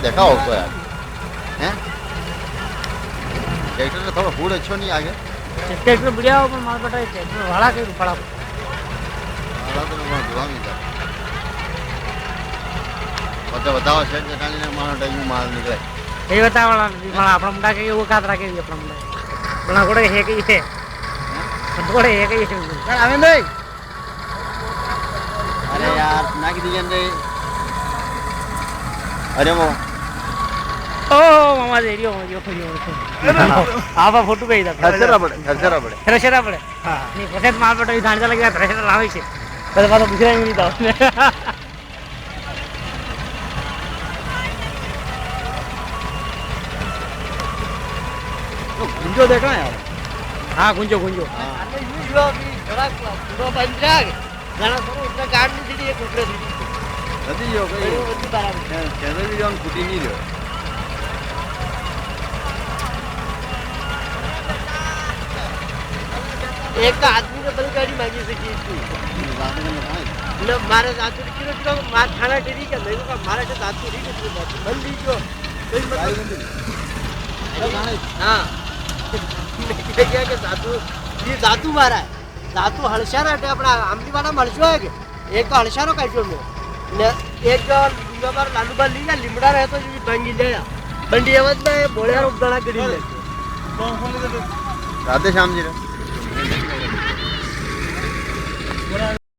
देखा होगा यार हैं ट्रैक्टर का थोड़ा फूड अच्छो नहीं आगे ट्रैक्टर बढ़िया हो पर माल बटा ट्रैक्टर भाड़ा के पड़ा भाड़ा तो मैं दुआ नहीं था मतलब बताओ शेड चटाने ने मानो टाइम माल निकले ये बता वाला अपना मुंडा के वो कात रखे अपना मुंडा अपना कोड़े है कि ये कोड़े है कि ये सर आनंद भाई अरे यार ना की दीजन रे अरे वो ओ मामा दे रही हो आप फोटो भेज दो खर्चरा पड़े थ्रेशर पड़े हां नहीं प्रोसेस माल बटा धान जा लगे थ्रेशर लावे छे बस बात दूसरा नहीं था गुंजो देखा है यार हाँ गुंजो गुंजो नदी जो कैमरे भी जौन फूटी नहीं रहो एक तो आदमी ने बड़ी गाड़ी मांगी से की थी न मारे दातु किलो किलो मार खाना डेरी का मेरे को मारे से दातु री के बन लीजिए कोई मतलब हां क्या के दातु ये दातु मारा है दातु हळशार है अपना आमली वाला मळशो है के एक तो हळशारो काढलो में ने एक जो बार लालू बार ली ना लिमड़ा रहे तो ये बंगी ले बंडी आवत में बोळ्या उगदणा करी ले राधे श्याम जी रे